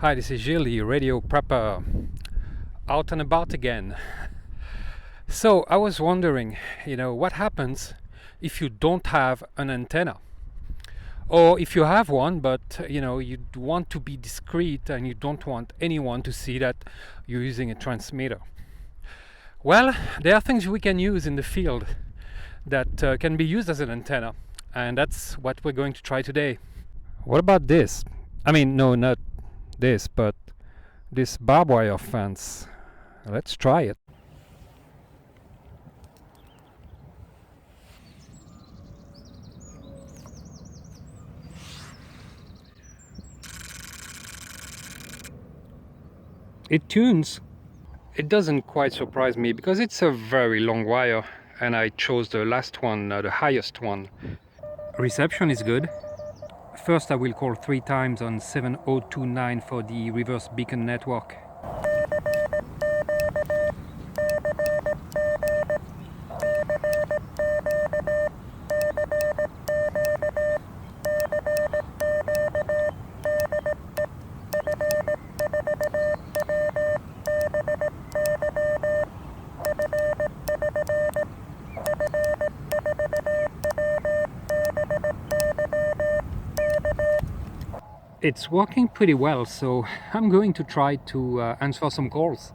Hi, this is Gilles, the radio prepper, out and about again. So I was wondering, what happens if you don't have an antenna? Or if you have one, but you want to be discreet and you don't want anyone to see that you're using a transmitter. Well, there are things we can use in the field that can be used as an antenna, and that's what we're going to try today. What about this? I mean, no, not this, but this barbed wire fence. Let's try it. It tunes. It doesn't quite surprise me because it's a very long wire and I chose the last one, the highest one. Reception is good. First I will call 3 times on 7029 for the reverse beacon network. It's working pretty well, so I'm going to try to answer some calls.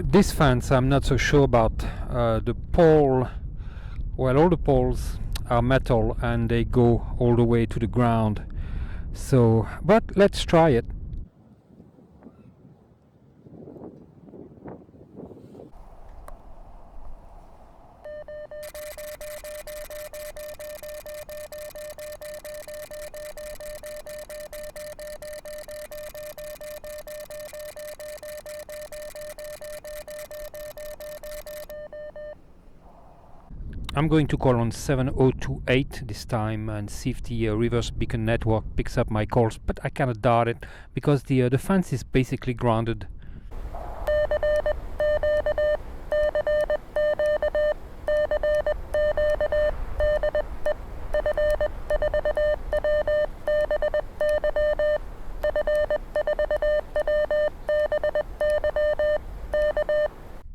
This fence I'm not so sure about. The pole, well, all the poles are metal and they go all the way to the ground. So, but let's try it. I'm going to call on 7028 this time and see if the reverse beacon network picks up my calls, but I cannot doubt it because the fence is basically grounded.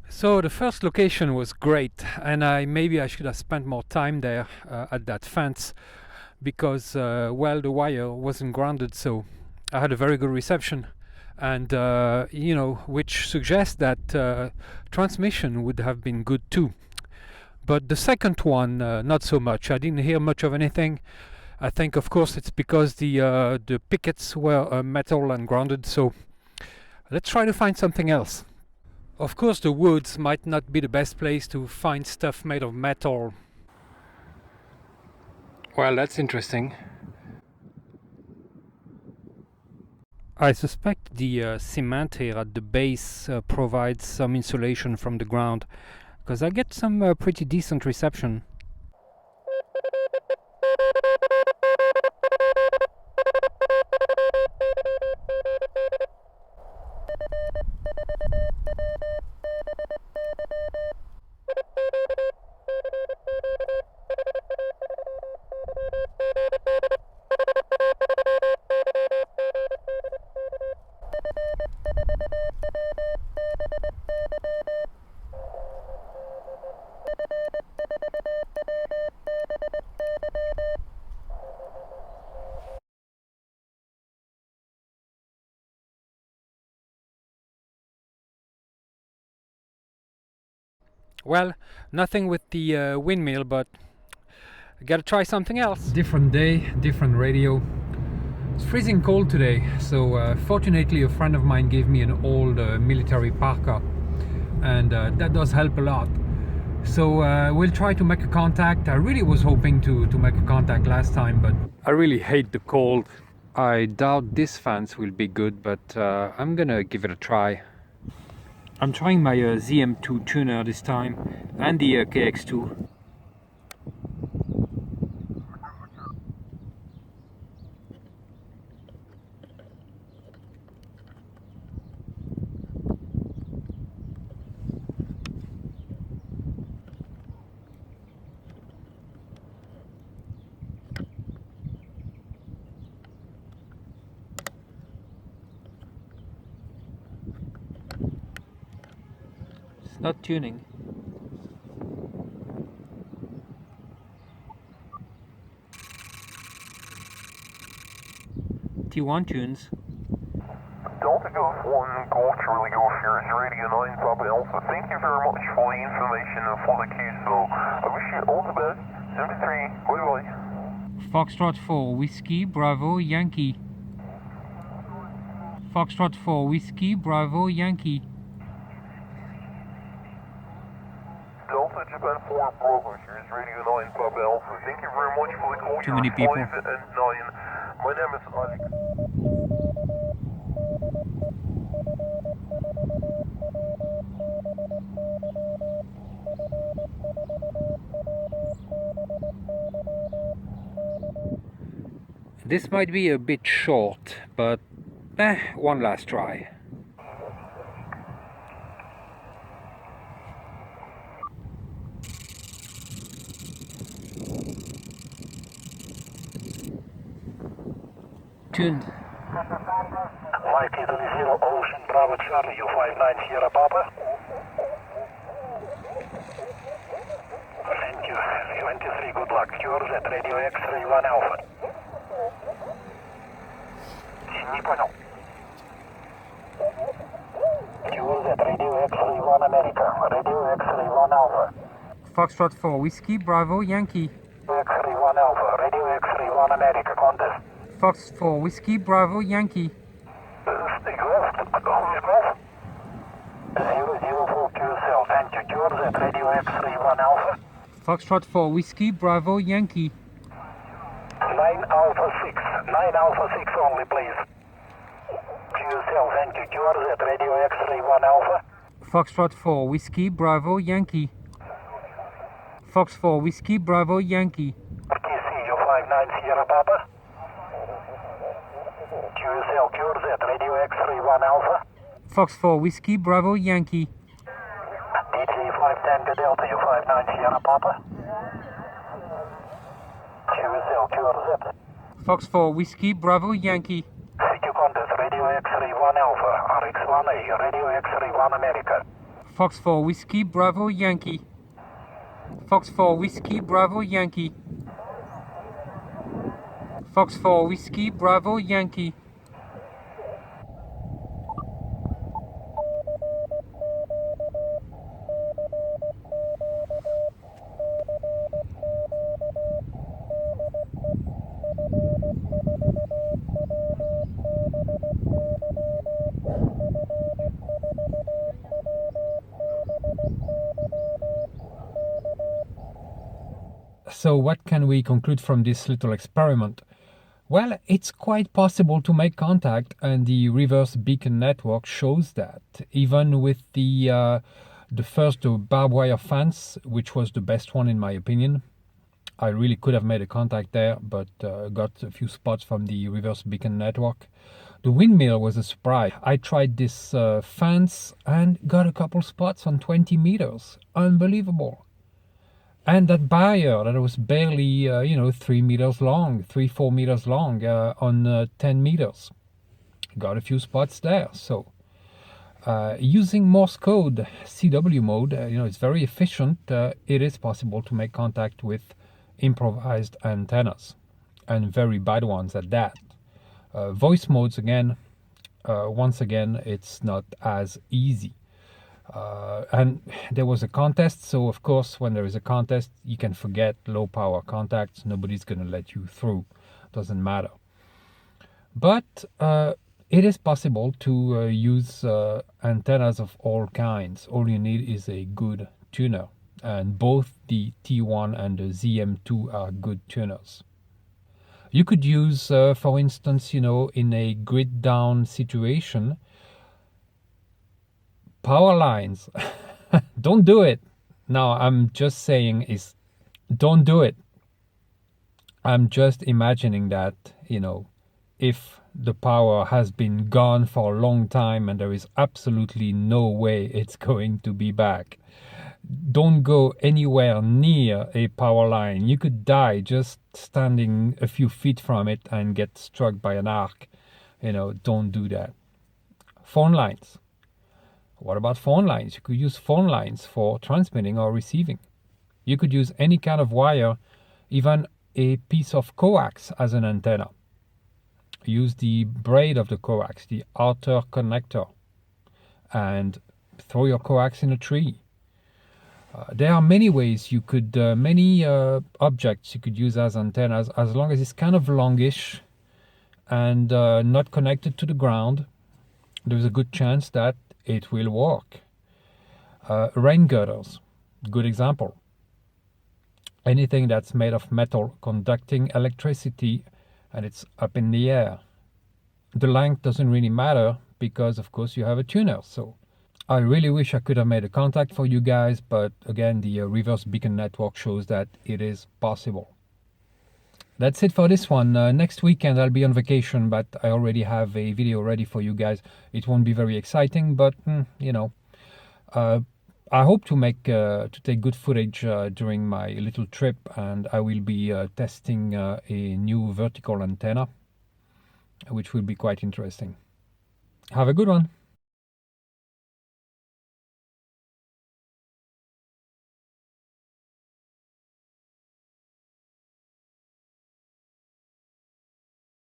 So the first location was great, and maybe I should have spent more time there at that fence because well, the wire wasn't grounded, so I had a very good reception, and which suggests that transmission would have been good too. But the second one, not so much. I didn't hear much of anything. I think, of course, it's because the pickets were metal and grounded. So let's try to find something else. Of course, the woods might not be the best place to find stuff made of metal. Well, that's interesting. I suspect the cement here at the base provides some insulation from the ground, because I get some pretty decent reception. Well, nothing with the windmill, but I gotta try something else. Different day, different radio. It's freezing cold today, so fortunately a friend of mine gave me an old military parka, and that does help a lot. So we'll try to make a contact. I really was hoping to make a contact last time, but I really hate the cold. I doubt this fans will be good, but I'm gonna give it a try. I'm trying my ZM2 tuner this time, and the KX2. It's not tuning. T1 tunes. Delta Golf 1, Golf Charlie Golf, here is Radio 9 Papa Alpha. Thank you very much for the information and for the cue, so I wish you all the best. 73, bye-bye. Foxtrot 4, Whiskey, Bravo, Yankee. Foxtrot 4, Whiskey, Bravo, Yankee. Delta Japan 4, Bravo, here is Radio 9 Papa Alpha. Thank you very much for the call. Too many people. 5 and 9. My name is Alex. This might be a bit short, but one last try. Tuned. Mike Italy 0 Ocean Bravo Charlie, U59 Sierra Papa. Thank you. 23, good luck. Yours at Radio X-Ray 1 Alpha. Не понял. Yours at Radio X-Ray 1 America. Radio X-Ray 1 Alpha. Foxtrot 4, Whiskey, Bravo, Yankee. X-Ray 1 Alpha. Radio X-Ray 1 America. Contest. Fox 4, Whiskey, Bravo, Yankee. Stay golf. Golf. 004 QSL. Thank you. Yours at Radio X-Ray 1 Alpha. Foxtrot 4, Whiskey, Bravo, Yankee. 9 Alpha 6. 9 Alpha 6 only, please. QSL, thank you. Yours at Radio X-Ray 1 Alpha. Foxtrot 4, Whiskey, Bravo, Yankee. Fox 4, Whiskey, Bravo, Yankee. RTC, U59 Sierra Papa. QSL, yours at Radio X-Ray 1 Alpha. Fox 4, Whiskey, Bravo, Yankee. DJ 5 Tango Delta, U59 Sierra Papa. QSL, yours at Fox 4, Whiskey, Bravo, Yankee. CQ Contest, Radio X-Ray 1 Alpha, RX1A, Radio X-Ray 1 America. Fox 4, Whiskey, Bravo, Yankee. Fox 4, Whiskey, Bravo, Yankee. Fox 4, Whiskey, Bravo, Yankee. So what can we conclude from this little experiment? Well, it's quite possible to make contact, and the reverse beacon network shows that. Even with the first barbed wire fence, which was the best one in my opinion, I really could have made a contact there, but got a few spots from the reverse beacon network. The windmill was a surprise. I tried this fence and got a couple spots on 20 meters. Unbelievable. And that barrier that was barely, 3 meters long, 3-4 meters long on 10 meters. Got a few spots there. So using Morse code, CW mode, it's very efficient. It is possible to make contact with improvised antennas, and very bad ones at that. Voice modes, again, once again, it's not as easy. And there was a contest, so of course when there is a contest you can forget low power contacts. Nobody's going to let you through, doesn't matter. But it is possible to use antennas of all kinds. All you need is a good tuner, and both the T1 and the ZM2 are good tuners. You could use, for instance, in a grid down situation, power lines. Don't do it. No, I'm just saying is don't do it. I'm just imagining that, if the power has been gone for a long time and there is absolutely no way it's going to be back, don't go anywhere near a power line. You could die just standing a few feet from it and get struck by an arc. Don't do that. Phone lines. What about phone lines? You could use phone lines for transmitting or receiving. You could use any kind of wire, even a piece of coax as an antenna. Use the braid of the coax, the outer connector, and throw your coax in a tree. There are many ways you could, many objects you could use as antennas, as long as it's kind of longish and not connected to the ground. There's a good chance that it will work. Rain girders, good example. Anything that's made of metal conducting electricity and it's up in the air. The length doesn't really matter because, of course, you have a tuner. So I really wish I could have made a contact for you guys, but again, the reverse beacon network shows that it is possible. That's it for this one. Next weekend I'll be on vacation, but I already have a video ready for you guys. It won't be very exciting, but I hope to take good footage during my little trip, and I will be testing a new vertical antenna, which will be quite interesting. Have a good one.